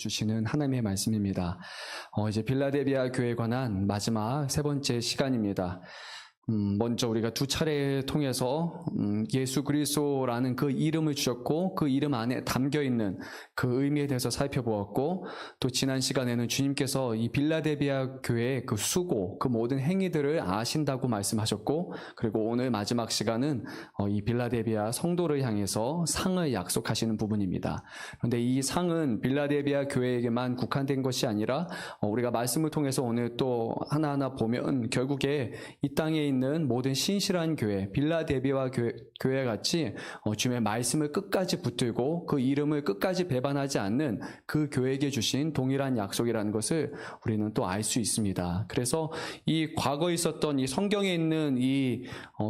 주시는 하나님의 말씀입니다. 이제 빌라델비아 교회에 관한 마지막 세 번째 시간입니다. 먼저 우리가 두 차례 통해서 예수 그리스도라는 그 이름을 주셨고 그 이름 안에 담겨있는 그 의미에 대해서 살펴보았고, 또 지난 시간에는 주님께서 이 빌라델비아 교회의 그 수고, 그 모든 행위들을 아신다고 말씀하셨고, 그리고 오늘 마지막 시간은 이 빌라델비아 성도를 향해서 상을 약속하시는 부분입니다. 그런데 이 상은 빌라델비아 교회에게만 국한된 것이 아니라 우리가 말씀을 통해서 오늘 또 하나하나 보면 결국에 이 땅에 있는 모든 신실한 교회, 빌라델비아 교회 같이 주님의 말씀을 끝까지 붙들고 그 이름을 끝까지 배반하지 않는 그 교회에게 주신 동일한 약속이라는 것을 우리는 또 알 수 있습니다. 그래서 이 과거에 있었던 이 성경에 있는 이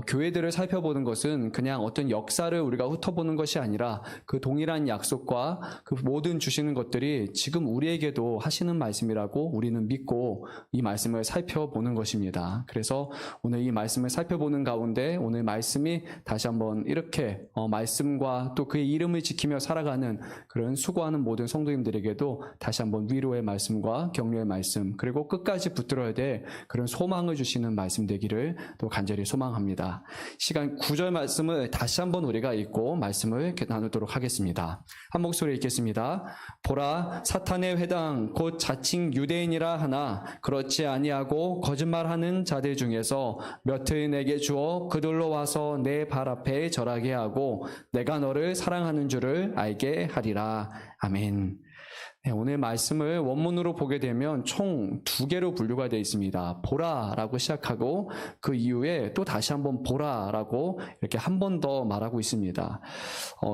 교회들을 살펴보는 것은 그냥 어떤 역사를 우리가 훑어보는 것이 아니라 그 동일한 약속과 그 모든 주시는 것들이 지금 우리에게도 하시는 말씀이라고 우리는 믿고 이 말씀을 살펴보는 것입니다. 그래서 오늘 이 말씀을 살펴보는 가운데 오늘 말씀이 다시 한번 이렇게 말씀과 또 그의 이름을 지키며 살아가는 그런 수고하는 모든 성도님들에게도 다시 한번 위로의 말씀과 격려의 말씀, 그리고 끝까지 붙들어야 될 그런 소망을 주시는 말씀 되기를 또 간절히 소망합니다. 시간 9절 말씀을 다시 한번 우리가 읽고 말씀을 나누도록 하겠습니다. 한 목소리 읽겠습니다. 보라, 사탄의 회당 곧 자칭 유대인이라 하나 그렇지 아니하고 거짓말하는 자들 중에서 몇을 내게 주어 그들로 와서 내 발 앞에 절하게 하고 내가 너를 사랑하는 줄을 알게 하리라. 아멘. 네, 오늘 말씀을 원문으로 보게 되면 총 2개로 분류가 되어 있습니다. 보라라고 시작하고 그 이후에 또 다시 한번 보라라고 이렇게 한 번 더 말하고 있습니다.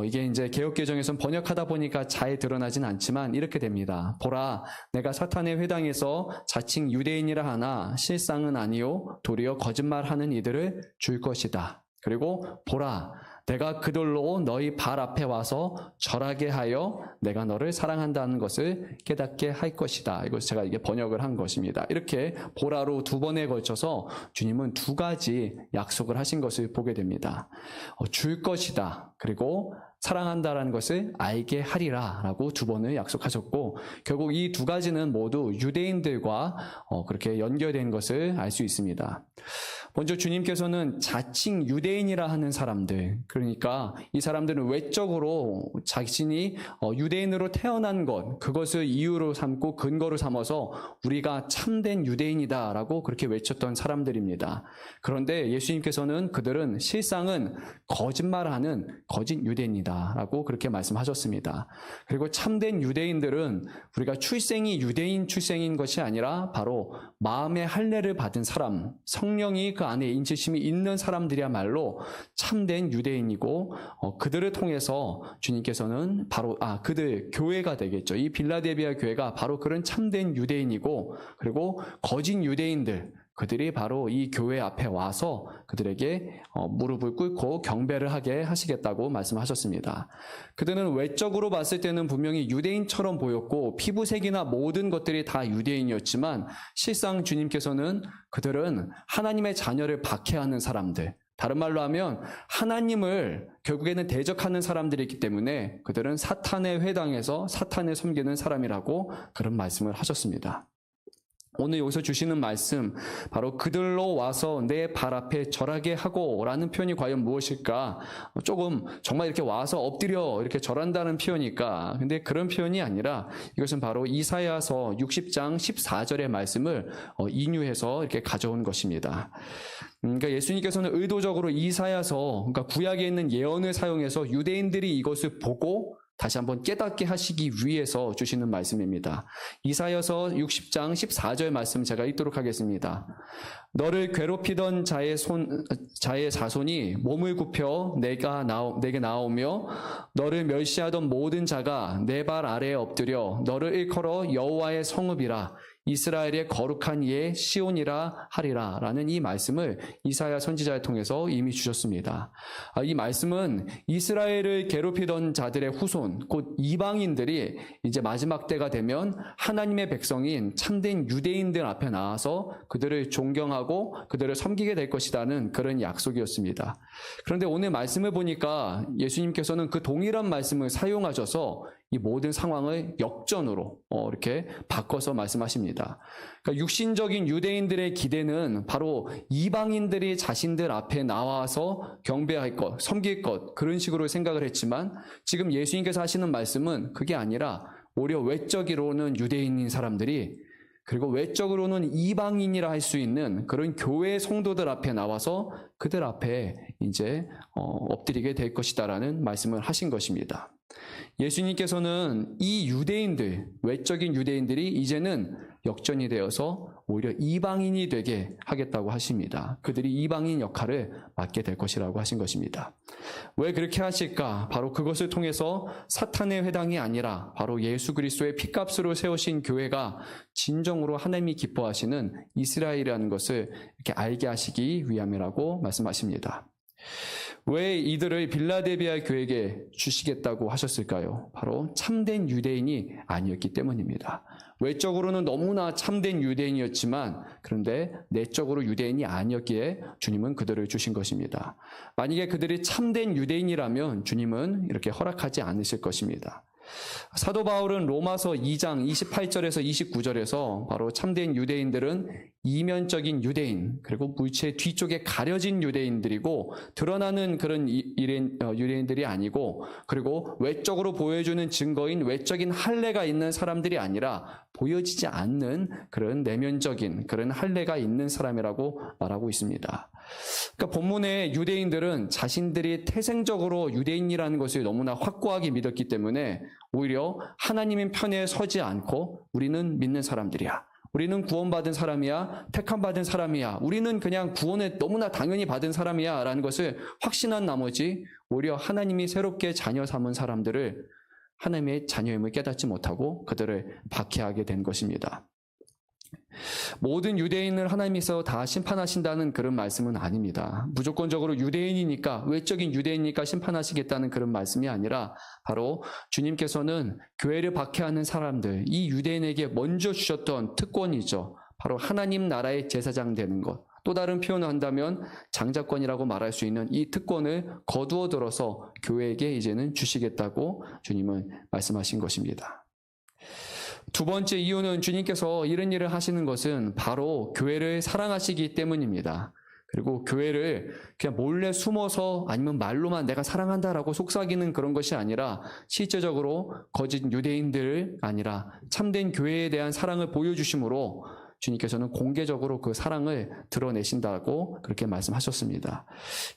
이게 이제 개역개정에서는 번역하다 보니까 잘 드러나진 않지만 이렇게 됩니다. 보라, 내가 사탄의 회당에서 자칭 유대인이라 하나 실상은 아니요 도리어 거짓말하는 이들을 줄 것이다. 그리고 보라, 내가 그들로 너희 발 앞에 와서 절하게 하여 내가 너를 사랑한다는 것을 깨닫게 할 것이다. 이것을 제가 이게 번역을 한 것입니다. 이렇게 보라로 2번에 걸쳐서 주님은 2가지 약속을 하신 것을 보게 됩니다. 줄 것이다. 그리고 사랑한다라는 것을 알게 하리라 라고 2번을 약속하셨고, 결국 이 2가지는 모두 유대인들과 그렇게 연결된 것을 알 수 있습니다. 먼저 주님께서는 자칭 유대인이라 하는 사람들, 그러니까 이 사람들은 외적으로 자신이 유대인으로 태어난 것, 그것을 이유로 삼고 근거로 삼아서 우리가 참된 유대인이다라고 그렇게 외쳤던 사람들입니다. 그런데 예수님께서는 그들은 실상은 거짓말하는 거짓 유대인이다라고 그렇게 말씀하셨습니다. 그리고 참된 유대인들은 우리가 출생이 유대인 출생인 것이 아니라 바로 마음의 할례를 받은 사람, 성령이 그 안에 인치심이 있는 사람들이야말로 참된 유대인이고, 그들을 통해서 주님께서는 바로 그들 교회가 되겠죠. 이 빌라델비아 교회가 바로 그런 참된 유대인이고, 그리고 거짓 유대인들, 그들이 바로 이 교회 앞에 와서 그들에게 무릎을 꿇고 경배를 하게 하시겠다고 말씀하셨습니다. 그들은 외적으로 봤을 때는 분명히 유대인처럼 보였고 피부색이나 모든 것들이 다 유대인이었지만 실상 주님께서는 그들은 하나님의 자녀를 박해하는 사람들, 다른 말로 하면 하나님을 결국에는 대적하는 사람들이기 때문에 그들은 사탄의 회당에서 사탄을 섬기는 사람이라고 그런 말씀을 하셨습니다. 오늘 여기서 주시는 말씀, 바로 그들로 와서 내 발 앞에 절하게 하고 라는 표현이 과연 무엇일까? 조금 정말 이렇게 와서 엎드려 이렇게 절한다는 표현일까? 근데 그런 표현이 아니라 이것은 바로 이사야서 60장 14절의 말씀을 인유해서 이렇게 가져온 것입니다. 그러니까 예수님께서는 의도적으로 이사야서, 그러니까 구약에 있는 예언을 사용해서 유대인들이 이것을 보고 다시 한번 깨닫게 하시기 위해서 주시는 말씀입니다. 이사야서 60장 14절 말씀 제가 읽도록 하겠습니다. 너를 괴롭히던 자의 자손이 몸을 굽혀 내게 나오며 너를 멸시하던 모든 자가 내 발 아래에 엎드려 너를 일컬어 여호와의 성읍이라 이스라엘의 거룩한 이의 시온이라 하리라 라는 이 말씀을 이사야 선지자를 통해서 이미 주셨습니다. 이 말씀은 이스라엘을 괴롭히던 자들의 후손, 곧 이방인들이 이제 마지막 때가 되면 하나님의 백성인 참된 유대인들 앞에 나와서 그들을 존경하고 그들을 섬기게 될 것이라는 그런 약속이었습니다. 그런데 오늘 말씀을 보니까 예수님께서는 그 동일한 말씀을 사용하셔서 이 모든 상황을 역전으로 이렇게 바꿔서 말씀하십니다. 그러니까 육신적인 유대인들의 기대는 바로 이방인들이 자신들 앞에 나와서 경배할 것, 섬길 것, 그런 식으로 생각을 했지만 지금 예수님께서 하시는 말씀은 그게 아니라 오히려 외적으로는 유대인인 사람들이, 그리고 외적으로는 이방인이라 할 수 있는 그런 교회 성도들 앞에 나와서 그들 앞에 이제 엎드리게 될 것이다라는 말씀을 하신 것입니다. 예수님께서는 이 유대인들, 외적인 유대인들이 이제는 역전이 되어서 오히려 이방인이 되게 하겠다고 하십니다. 그들이 이방인 역할을 맡게 될 것이라고 하신 것입니다. 왜 그렇게 하실까? 바로 그것을 통해서 사탄의 회당이 아니라 바로 예수 그리스도의 피값으로 세우신 교회가 진정으로 하나님이 기뻐하시는 이스라엘이라는 것을 이렇게 알게 하시기 위함이라고 말씀하십니다. 왜 이들을 빌라델비아 교회에게 주시겠다고 하셨을까요? 바로 참된 유대인이 아니었기 때문입니다. 외적으로는 너무나 참된 유대인이었지만 그런데 내적으로 유대인이 아니었기에 주님은 그들을 주신 것입니다. 만약에 그들이 참된 유대인이라면 주님은 이렇게 허락하지 않으실 것입니다. 사도 바울은 로마서 2장 28절에서 29절에서 바로 참된 유대인들은 이면적인 유대인, 그리고 물체 뒤쪽에 가려진 유대인들이고 드러나는 그런 유대인들이 아니고, 그리고 외적으로 보여주는 증거인 외적인 할례가 있는 사람들이 아니라 보여지지 않는 그런 내면적인 그런 할례가 있는 사람이라고 말하고 있습니다. 그러니까 본문의 유대인들은 자신들이 태생적으로 유대인이라는 것을 너무나 확고하게 믿었기 때문에 오히려 하나님의 편에 서지 않고 우리는 믿는 사람들이야, 우리는 구원받은 사람이야, 택함받은 사람이야, 우리는 그냥 구원을 너무나 당연히 받은 사람이야 라는 것을 확신한 나머지 오히려 하나님이 새롭게 자녀 삼은 사람들을 하나님의 자녀임을 깨닫지 못하고 그들을 박해하게 된 것입니다. 모든 유대인을 하나님께서 다 심판하신다는 그런 말씀은 아닙니다. 무조건적으로 유대인이니까, 외적인 유대인이니까 심판하시겠다는 그런 말씀이 아니라 바로 주님께서는 교회를 박해하는 사람들, 이 유대인에게 먼저 주셨던 특권이죠. 바로 하나님 나라의 제사장 되는 것, 또 다른 표현을 한다면 장자권이라고 말할 수 있는 이 특권을 거두어 들어서 교회에게 이제는 주시겠다고 주님은 말씀하신 것입니다. 두 번째 이유는 주님께서 이런 일을 하시는 것은 바로 교회를 사랑하시기 때문입니다. 그리고 교회를 그냥 몰래 숨어서 아니면 말로만 내가 사랑한다라고 속삭이는 그런 것이 아니라 실제적으로 거짓 유대인들을 아니라 참된 교회에 대한 사랑을 보여주심으로 주님께서는 공개적으로 그 사랑을 드러내신다고 그렇게 말씀하셨습니다.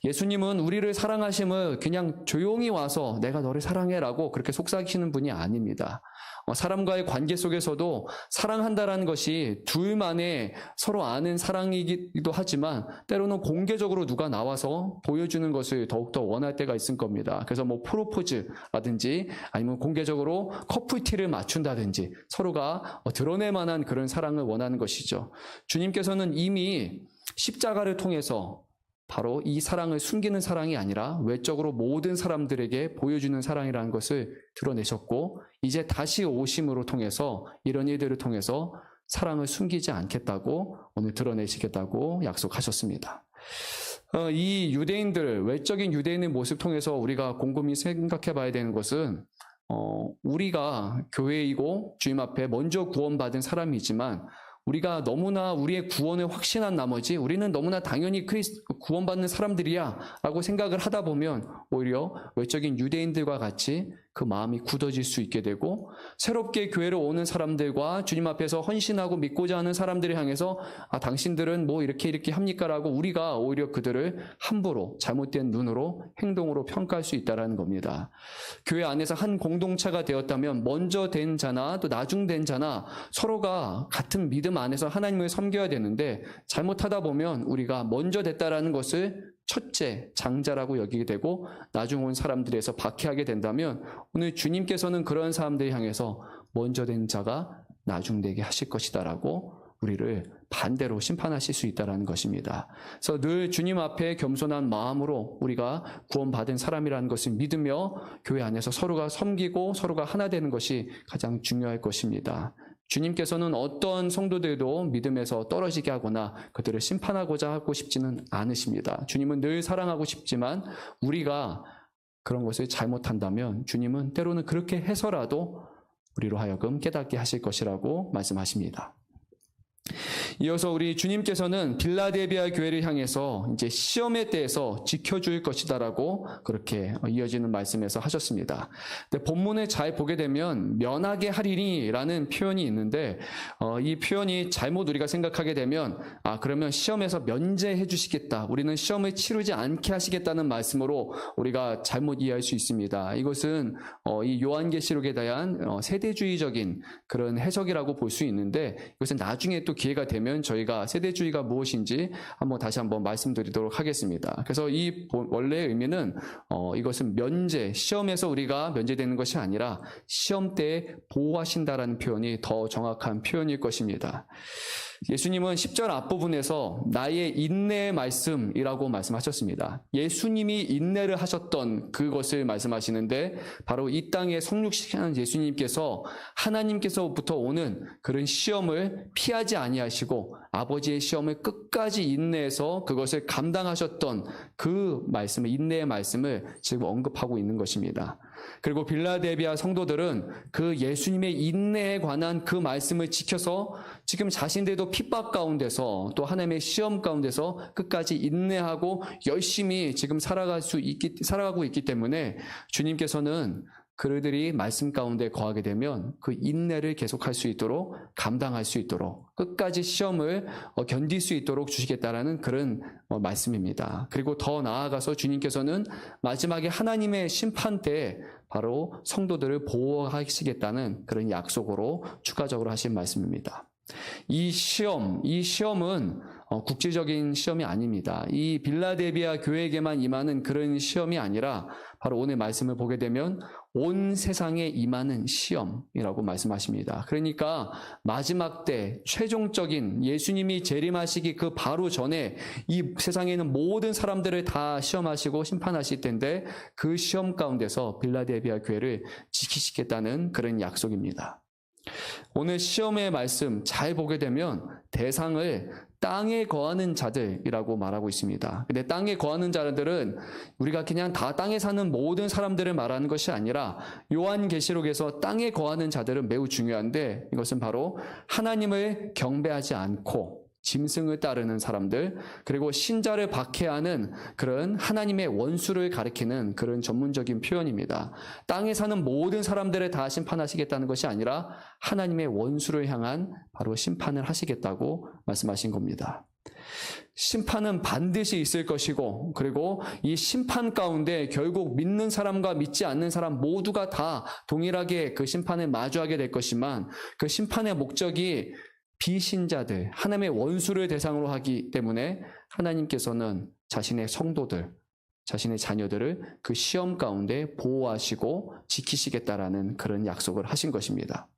예수님은 우리를 사랑하심을 그냥 조용히 와서 내가 너를 사랑해라고 그렇게 속삭이시는 분이 아닙니다. 사람과의 관계 속에서도 사랑한다라는 것이 둘만의 서로 아는 사랑이기도 하지만 때로는 공개적으로 누가 나와서 보여주는 것을 더욱더 원할 때가 있을 겁니다. 그래서 뭐 프로포즈라든지 아니면 공개적으로 커플티를 맞춘다든지 서로가 드러낼 만한 그런 사랑을 원하는 것이죠. 주님께서는 이미 십자가를 통해서 바로 이 사랑을 숨기는 사랑이 아니라 외적으로 모든 사람들에게 보여주는 사랑이라는 것을 드러내셨고, 이제 다시 오심으로 통해서 이런 일들을 통해서 사랑을 숨기지 않겠다고 오늘 드러내시겠다고 약속하셨습니다. 이 유대인들, 외적인 유대인의 모습 통해서 우리가 곰곰이 생각해 봐야 되는 것은 우리가 교회이고 주님 앞에 먼저 구원받은 사람이지만 우리가 너무나 우리의 구원을 확신한 나머지 우리는 너무나 당연히 구원받는 사람들이야 라고 생각을 하다 보면 오히려 외적인 유대인들과 같이 그 마음이 굳어질 수 있게 되고, 새롭게 교회를 오는 사람들과 주님 앞에서 헌신하고 믿고자 하는 사람들을 향해서 당신들은 뭐 이렇게 합니까? 라고 우리가 오히려 그들을 함부로 잘못된 눈으로 행동으로 평가할 수 있다는 겁니다. 교회 안에서 한 공동체가 되었다면 먼저 된 자나 또 나중된 자나 서로가 같은 믿음 안에서 하나님을 섬겨야 되는데, 잘못하다 보면 우리가 먼저 됐다라는 것을 첫째, 장자라고 여기게 되고 나중 온 사람들에서 박해하게 된다면 오늘 주님께서는 그런 사람들을 향해서 먼저 된 자가 나중되게 하실 것이다라고 우리를 반대로 심판하실 수 있다는 것입니다. 그래서 늘 주님 앞에 겸손한 마음으로 우리가 구원받은 사람이라는 것을 믿으며 교회 안에서 서로가 섬기고 서로가 하나 되는 것이 가장 중요할 것입니다. 주님께서는 어떤 성도들도 믿음에서 떨어지게 하거나 그들을 심판하고자 하고 싶지는 않으십니다. 주님은 늘 사랑하고 싶지만 우리가 그런 것을 잘못한다면 주님은 때로는 그렇게 해서라도 우리로 하여금 깨닫게 하실 것이라고 말씀하십니다. 이어서 우리 주님께서는 빌라델비아 교회를 향해서 이제 시험의 때에서 지켜줄 것이다라고 그렇게 이어지는 말씀에서 하셨습니다. 근데 본문을 잘 보게 되면 면하게 하리니라는 표현이 있는데 이 표현이 잘못 우리가 생각하게 되면 그러면 시험에서 면제해 주시겠다. 우리는 시험을 치르지 않게 하시겠다는 말씀으로 우리가 잘못 이해할 수 있습니다. 이것은 이 요한계시록에 대한 세대주의적인 그런 해석이라고 볼 수 있는데 이것은 나중에 또 기회가 되면 저희가 세대주의가 무엇인지 다시 한번 말씀드리도록 하겠습니다. 그래서 이 원래의 의미는 이것은 면제, 시험에서 우리가 면제되는 것이 아니라 시험 때에 보호하신다라는 표현이 더 정확한 표현일 것입니다. 예수님은 10절 앞부분에서 나의 인내의 말씀이라고 말씀하셨습니다. 예수님이 인내를 하셨던 그것을 말씀하시는데 바로 이 땅에 성육신한 예수님께서 하나님께서부터 오는 그런 시험을 피하지 아니하시고 아버지의 시험을 끝까지 인내해서 그것을 감당하셨던 그 말씀을, 인내의 말씀을 지금 언급하고 있는 것입니다. 그리고 빌라델비아 성도들은 그 예수님의 인내에 관한 그 말씀을 지켜서 지금 자신들도 핍박 가운데서 또 하나님의 시험 가운데서 끝까지 인내하고 열심히 지금 살아가고 있기 때문에 주님께서는 그들이 말씀 가운데 거하게 되면 그 인내를 계속할 수 있도록, 감당할 수 있도록, 끝까지 시험을 견딜 수 있도록 주시겠다라는 그런 말씀입니다. 그리고 더 나아가서 주님께서는 마지막에 하나님의 심판 때 바로 성도들을 보호하시겠다는 그런 약속으로 추가적으로 하신 말씀입니다. 이 시험은 국제적인 시험이 아닙니다. 이 빌라델비아 교회에게만 임하는 그런 시험이 아니라 바로 오늘 말씀을 보게 되면 온 세상에 임하는 시험이라고 말씀하십니다. 그러니까 마지막 때 최종적인 예수님이 재림하시기 그 바로 전에 이 세상에 있는 모든 사람들을 다 시험하시고 심판하실 텐데 그 시험 가운데서 빌라델비아 교회를 지키시겠다는 그런 약속입니다. 오늘 시험의 말씀 잘 보게 되면 대상을 땅에 거하는 자들이라고 말하고 있습니다. 근데 땅에 거하는 자들은 우리가 그냥 다 땅에 사는 모든 사람들을 말하는 것이 아니라 요한계시록에서 땅에 거하는 자들은 매우 중요한데 이것은 바로 하나님을 경배하지 않고 짐승을 따르는 사람들, 그리고 신자를 박해하는 그런 하나님의 원수를 가리키는 그런 전문적인 표현입니다. 땅에 사는 모든 사람들을 다 심판하시겠다는 것이 아니라 하나님의 원수를 향한 바로 심판을 하시겠다고 말씀하신 겁니다. 심판은 반드시 있을 것이고, 그리고 이 심판 가운데 결국 믿는 사람과 믿지 않는 사람 모두가 다 동일하게 그 심판에 마주하게 될 것이지만 그 심판의 목적이 비신자들, 하나님의 원수를 대상으로 하기 때문에 하나님께서는 자신의 성도들, 자신의 자녀들을 그 시험 가운데 보호하시고 지키시겠다라는 그런 약속을 하신 것입니다.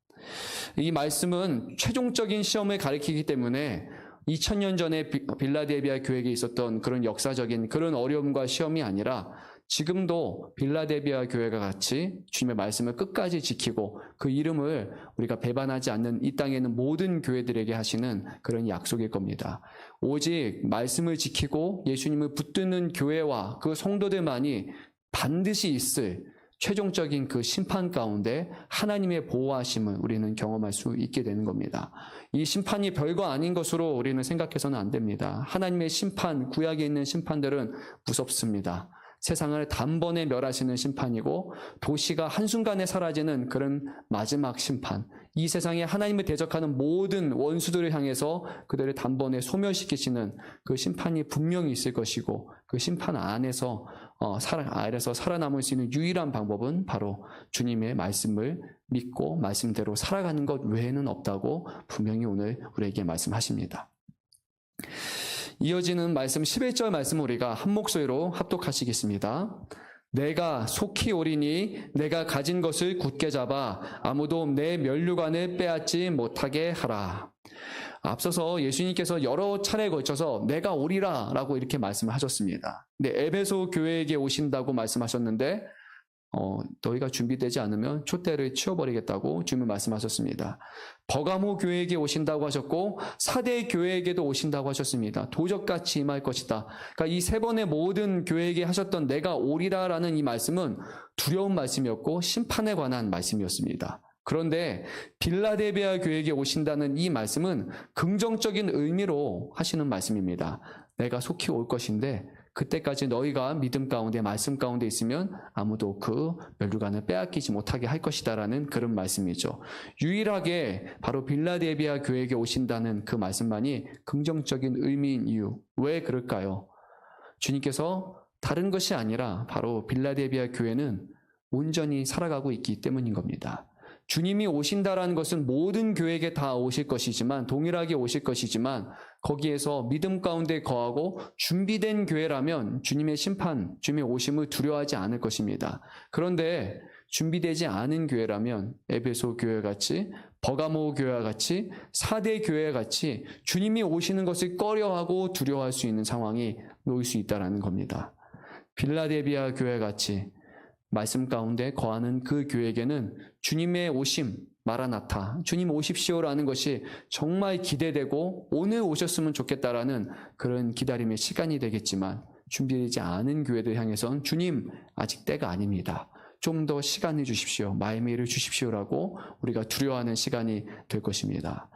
이 말씀은 최종적인 시험을 가리키기 때문에 2000년 전에 빌라델비아 교회에 있었던 그런 역사적인 그런 어려움과 시험이 아니라 지금도 빌라델비아 교회가 같이 주님의 말씀을 끝까지 지키고 그 이름을 우리가 배반하지 않는 이 땅에 있는 모든 교회들에게 하시는 그런 약속일 겁니다. 오직 말씀을 지키고 예수님을 붙드는 교회와 그 성도들만이 반드시 있을 최종적인 그 심판 가운데 하나님의 보호하심을 우리는 경험할 수 있게 되는 겁니다. 이 심판이 별거 아닌 것으로 우리는 생각해서는 안 됩니다. 하나님의 심판, 구약에 있는 심판들은 무섭습니다. 세상을 단번에 멸하시는 심판이고 도시가 한순간에 사라지는 그런 마지막 심판, 이 세상에 하나님을 대적하는 모든 원수들을 향해서 그들을 단번에 소멸시키시는 그 심판이 분명히 있을 것이고 그 심판 안에서 살아남을 수 있는 유일한 방법은 바로 주님의 말씀을 믿고 말씀대로 살아가는 것 외에는 없다고 분명히 오늘 우리에게 말씀하십니다. 이어지는 말씀 11절 말씀을 우리가 한 목소리로 합독하시겠습니다. 내가 속히 오리니 내가 가진 것을 굳게 잡아 아무도 내 면류관을 빼앗지 못하게 하라. 앞서서 예수님께서 여러 차례에 걸쳐서 내가 오리라 라고 이렇게 말씀을 하셨습니다. 근데 에베소 교회에게 오신다고 말씀하셨는데 너희가 준비되지 않으면 촛대를 치워버리겠다고 주님은 말씀하셨습니다. 버가모 교회에게 오신다고 하셨고 사대 교회에게도 오신다고 하셨습니다. 도적같이 임할 것이다. 그러니까 이 세 번의 모든 교회에게 하셨던 내가 오리라라는 이 말씀은 두려운 말씀이었고 심판에 관한 말씀이었습니다. 그런데 빌라델비아 교회에게 오신다는 이 말씀은 긍정적인 의미로 하시는 말씀입니다. 내가 속히 올 것인데 그때까지 너희가 믿음 가운데 말씀 가운데 있으면 아무도 그 멸류관을 빼앗기지 못하게 할 것이다라는 그런 말씀이죠. 유일하게 바로 빌라델비아 교회에게 오신다는 그 말씀만이 긍정적인 의미인 이유. 왜 그럴까요? 주님께서 다른 것이 아니라 바로 빌라델비아 교회는 온전히 살아가고 있기 때문인 겁니다. 주님이 오신다라는 것은 모든 교회에게 다 오실 것이지만 동일하게 오실 것이지만 거기에서 믿음 가운데 거하고 준비된 교회라면 주님의 심판, 주님의 오심을 두려워하지 않을 것입니다. 그런데 준비되지 않은 교회라면 에베소 교회 같이 버가모 교회와 같이 사대 교회 같이 주님이 오시는 것을 꺼려하고 두려워할 수 있는 상황이 놓일 수 있다는 겁니다. 빌라델비아 교회 같이 말씀 가운데 거하는 그 교회에게는 주님의 오심, 마라나타, 주님 오십시오라는 것이 정말 기대되고 오늘 오셨으면 좋겠다라는 그런 기다림의 시간이 되겠지만 준비되지 않은 교회들 향해선 주님 아직 때가 아닙니다. 좀 더 시간을 주십시오. 마이메이를 주십시오라고 우리가 두려워하는 시간이 될 것입니다.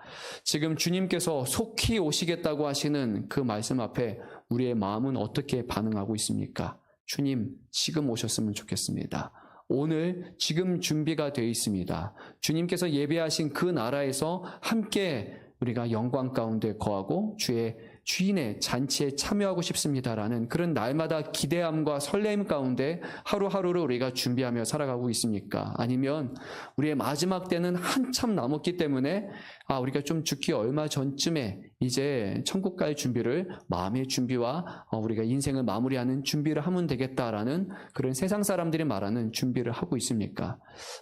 지금 주님께서 속히 오시겠다고 하시는 그 말씀 앞에 우리의 마음은 어떻게 반응하고 있습니까? 주님, 지금 오셨으면 좋겠습니다. 오늘 지금 준비가 되어 있습니다. 주님께서 예배하신 그 나라에서 함께 우리가 영광 가운데 거하고 주의 주인의 잔치에 참여하고 싶습니다라는 그런 날마다 기대함과 설렘 가운데 하루하루를 우리가 준비하며 살아가고 있습니까? 아니면 우리의 마지막 때는 한참 남았기 때문에 우리가 좀 죽기 얼마 전쯤에 이제 천국 갈 준비를 마음의 준비와 우리가 인생을 마무리하는 준비를 하면 되겠다라는 그런 세상 사람들이 말하는 준비를 하고 있습니까?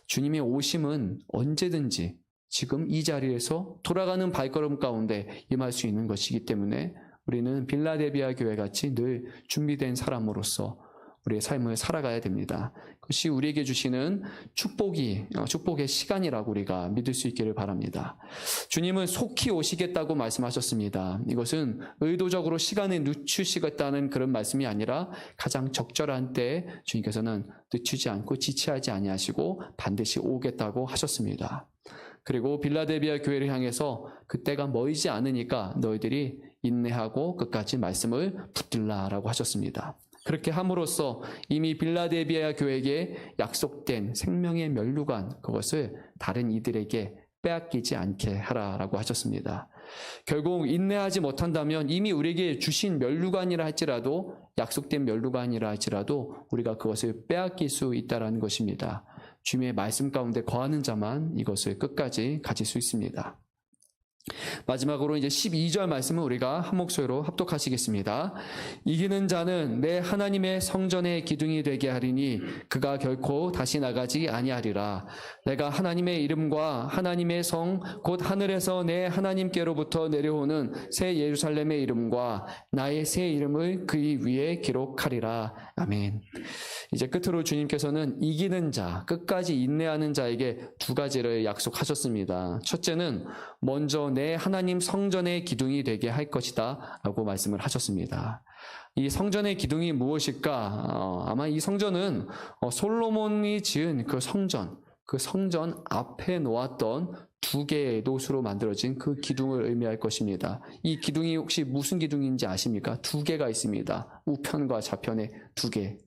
주님의 오심은 언제든지 지금 이 자리에서 돌아가는 발걸음 가운데 임할 수 있는 것이기 때문에 우리는 빌라델비아 교회같이 늘 준비된 사람으로서 우리의 삶을 살아가야 됩니다. 그것이 우리에게 주시는 축복의 시간이라고 우리가 믿을 수 있기를 바랍니다. 주님은 속히 오시겠다고 말씀하셨습니다. 이것은 의도적으로 시간을 늦추시겠다는 그런 말씀이 아니라 가장 적절한 때에 주님께서는 늦추지 않고 지체하지 아니하시고 반드시 오겠다고 하셨습니다. 그리고 빌라델비아 교회를 향해서 그때가 멀지 않으니까 너희들이 인내하고 끝까지 말씀을 붙들라라고 하셨습니다. 그렇게 함으로써 이미 빌라델비아 교회에게 약속된 생명의 멸류관 그것을 다른 이들에게 빼앗기지 않게 하라라고 하셨습니다. 결국 인내하지 못한다면 이미 우리에게 주신 멸류관이라 할지라도 약속된 멸류관이라 할지라도 우리가 그것을 빼앗길 수 있다는 것입니다. 주님의 말씀 가운데 거하는 자만 이것을 끝까지 가질 수 있습니다. 마지막으로 이제 12절 말씀은 우리가 한 목소리로 합독하시겠습니다. 이기는 자는 내 하나님의 성전의 기둥이 되게 하리니 그가 결코 다시 나가지 아니하리라. 내가 하나님의 이름과 하나님의 성 곧 하늘에서 내 하나님께로부터 내려오는 새 예루살렘의 이름과 나의 새 이름을 그의 위에 기록하리라. 아멘. 이제 끝으로 주님께서는 이기는 자, 끝까지 인내하는 자에게 두 가지를 약속하셨습니다. 첫째는 먼저 내 하나님 성전의 기둥이 되게 할 것이다 라고 말씀을 하셨습니다. 이 성전의 기둥이 무엇일까? 아마 이 성전은 솔로몬이 지은 그 성전 앞에 놓았던 두 개의 노수로 만들어진 그 기둥을 의미할 것입니다. 이 기둥이 혹시 무슨 기둥인지 아십니까? 두 개가 있습니다. 우편과 좌편에 두 개.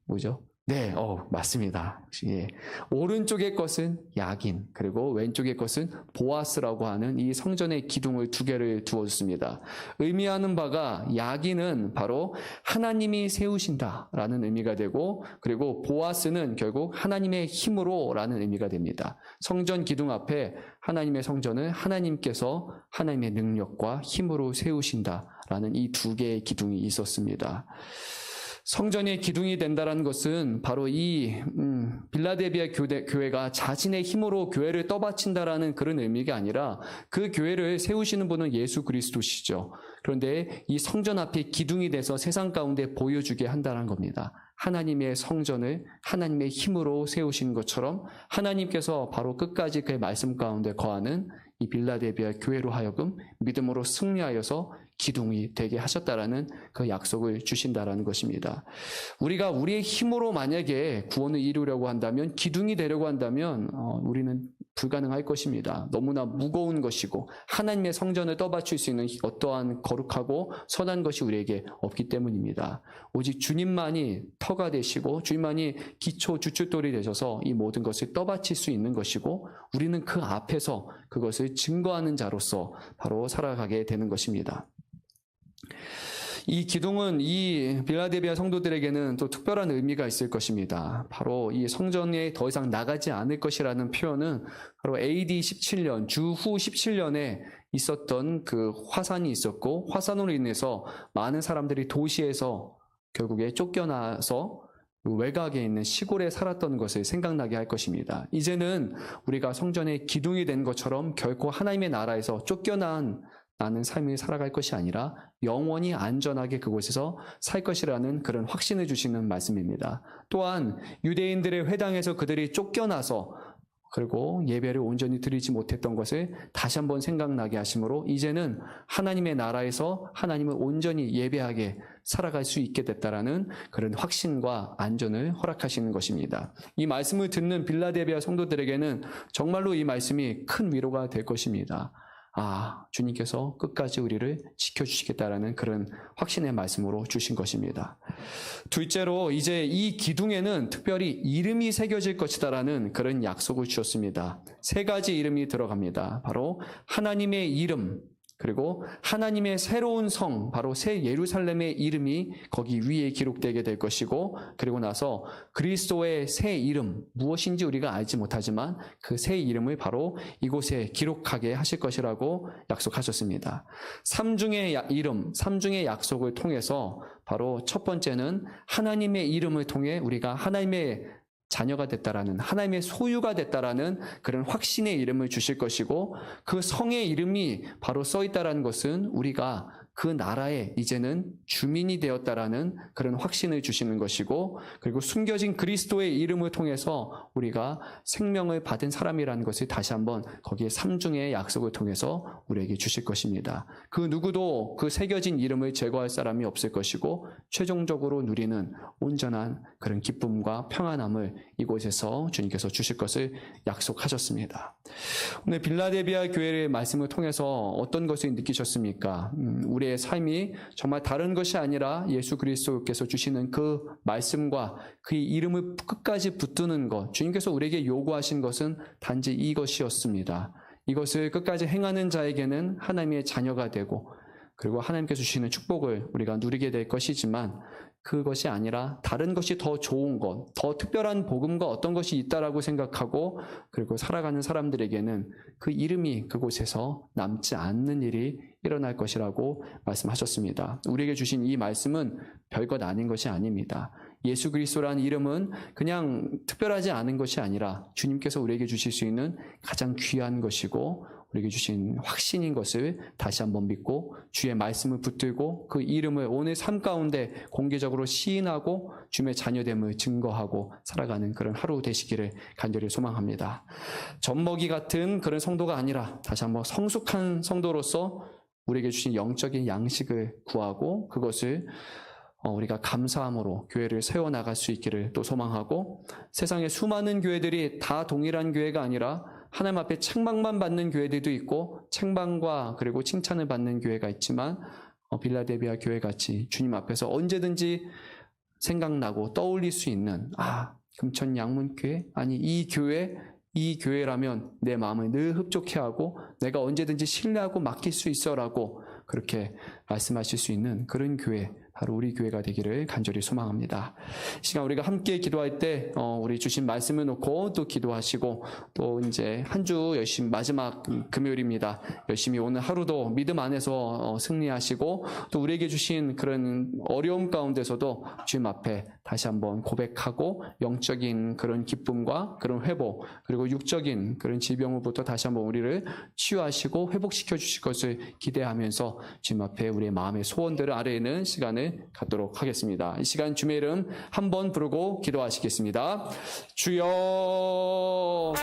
뭐죠? 네, 맞습니다. 예. 오른쪽의 것은 야긴, 그리고 왼쪽의 것은 보아스라고 하는 이 성전의 기둥을 두 개를 두었습니다. 의미하는 바가 야긴은 바로 하나님이 세우신다라는 의미가 되고, 그리고 보아스는 결국 하나님의 힘으로라는 의미가 됩니다. 성전 기둥 앞에 하나님의 성전은 하나님께서 하나님의 능력과 힘으로 세우신다라는 이 두 개의 기둥이 있었습니다. 성전의 기둥이 된다는 것은 바로 이 빌라델비아 교회가 자신의 힘으로 교회를 떠받친다라는 그런 의미가 아니라 그 교회를 세우시는 분은 예수 그리스도시죠. 그런데 이 성전 앞에 기둥이 돼서 세상 가운데 보여주게 한다는 겁니다. 하나님의 성전을 하나님의 힘으로 세우신 것처럼 하나님께서 바로 끝까지 그의 말씀 가운데 거하는 이 빌라델비아 교회로 하여금 믿음으로 승리하여서 기둥이 되게 하셨다라는 그 약속을 주신다라는 것입니다. 우리가 우리의 힘으로 만약에 구원을 이루려고 한다면, 기둥이 되려고 한다면 우리는 불가능할 것입니다. 너무나 무거운 것이고 하나님의 성전을 떠받칠 수 있는 어떠한 거룩하고 선한 것이 우리에게 없기 때문입니다. 오직 주님만이 터가 되시고 주님만이 기초 주춧돌이 되셔서 이 모든 것을 떠받칠 수 있는 것이고, 우리는 그 앞에서 그것을 증거하는 자로서 바로 살아가게 되는 것입니다. 이 기둥은 이 빌라델비아 성도들에게는 또 특별한 의미가 있을 것입니다. 바로 이 성전에 더 이상 나가지 않을 것이라는 표현은 바로 AD 17년, 주후 17년에 있었던 그 화산이 있었고, 화산으로 인해서 많은 사람들이 도시에서 결국에 쫓겨나서 외곽에 있는 시골에 살았던 것을 생각나게 할 것입니다. 이제는 우리가 성전의 기둥이 된 것처럼 결코 하나님의 나라에서 쫓겨나는 삶을 살아갈 것이 아니라 영원히 안전하게 그곳에서 살 것이라는 그런 확신을 주시는 말씀입니다. 또한 유대인들의 회당에서 그들이 쫓겨나서 그리고 예배를 온전히 드리지 못했던 것을 다시 한번 생각나게 하심으로 이제는 하나님의 나라에서 하나님을 온전히 예배하게 살아갈 수 있게 됐다라는 그런 확신과 안전을 허락하시는 것입니다. 이 말씀을 듣는 빌라델비아 성도들에게는 정말로 이 말씀이 큰 위로가 될 것입니다. 주님께서 끝까지 우리를 지켜주시겠다라는 그런 확신의 말씀으로 주신 것입니다. 둘째로, 이제 이 기둥에는 특별히 이름이 새겨질 것이다라는 그런 약속을 주셨습니다. 세 가지 이름이 들어갑니다. 바로 하나님의 이름, 그리고 하나님의 새로운 성, 바로 새 예루살렘의 이름이 거기 위에 기록되게 될 것이고, 그리고 나서 그리스도의 새 이름, 무엇인지 우리가 알지 못하지만 그 새 이름을 바로 이곳에 기록하게 하실 것이라고 약속하셨습니다. 삼중의 이름, 삼중의 약속을 통해서 바로 첫 번째는 하나님의 이름을 통해 우리가 하나님의 자녀가 됐다라는, 하나님의 소유가 됐다라는 그런 확신의 이름을 주실 것이고, 그 성의 이름이 바로 써 있다라는 것은 우리가 그 나라에 이제는 주민이 되었다라는 그런 확신을 주시는 것이고, 그리고 숨겨진 그리스도의 이름을 통해서 우리가 생명을 받은 사람이라는 것을 다시 한번 거기에 삼중의 약속을 통해서 우리에게 주실 것입니다. 그 누구도 그 새겨진 이름을 제거할 사람이 없을 것이고, 최종적으로 누리는 온전한 그런 기쁨과 평안함을 이곳에서 주님께서 주실 것을 약속하셨습니다. 오늘 빌라델비아 교회의 말씀을 통해서 어떤 것을 느끼셨습니까? 우리의 삶이 정말 다른 것이 아니라 예수 그리스도께서 주시는 그 말씀과 그 이름을 끝까지 붙드는 것, 주님께서 우리에게 요구하신 것은 단지 이것이었습니다. 이것을 끝까지 행하는 자에게는 하나님의 자녀가 되고, 그리고 하나님께서 주시는 축복을 우리가 누리게 될 것이지만, 그것이 아니라 다른 것이 더 좋은 것, 더 특별한 복음과 어떤 것이 있다라고 생각하고 그리고 살아가는 사람들에게는 그 이름이 그곳에서 남지 않는 일이 일어날 것이라고 말씀하셨습니다. 우리에게 주신 이 말씀은 별것 아닌 것이 아닙니다. 예수 그리스도라는 이름은 그냥 특별하지 않은 것이 아니라 주님께서 우리에게 주실 수 있는 가장 귀한 것이고, 우리에게 주신 확신인 것을 다시 한번 믿고 주의 말씀을 붙들고 그 이름을 오늘 삶 가운데 공개적으로 시인하고 주님의 자녀됨을 증거하고 살아가는 그런 하루 되시기를 간절히 소망합니다. 젖먹이 같은 그런 성도가 아니라 다시 한번 성숙한 성도로서 우리에게 주신 영적인 양식을 구하고 그것을 우리가 감사함으로 교회를 세워나갈 수 있기를 또 소망하고, 세상에 수많은 교회들이 다 동일한 교회가 아니라 하나님 앞에 책망만 받는 교회들도 있고 책망과 그리고 칭찬을 받는 교회가 있지만, 빌라델비아 교회같이 주님 앞에서 언제든지 생각나고 떠올릴 수 있는 금천 양문교회, 아니 이 교회라면 내 마음을 늘 흡족해하고 내가 언제든지 신뢰하고 맡길 수 있어라고 그렇게 말씀하실 수 있는 그런 교회, 바로 우리 교회가 되기를 간절히 소망합니다. 이 시간 우리가 함께 기도할 때 우리 주신 말씀을 놓고 또 기도하시고, 또 이제 한 주 열심히 마지막 금요일입니다. 열심히 오늘 하루도 믿음 안에서 승리하시고, 또 우리에게 주신 그런 어려움 가운데서도 주님 앞에 다시 한번 고백하고 영적인 그런 기쁨과 그런 회복, 그리고 육적인 그런 질병으로부터 다시 한번 우리를 치유하시고 회복시켜 주실 것을 기대하면서 주님 앞에 우리의 마음의 소원들을 아뢰는 시간을 함께 갖도록 하겠습니다. 이 시간 주의 이름 한 번 부르고 기도하시겠습니다. 주여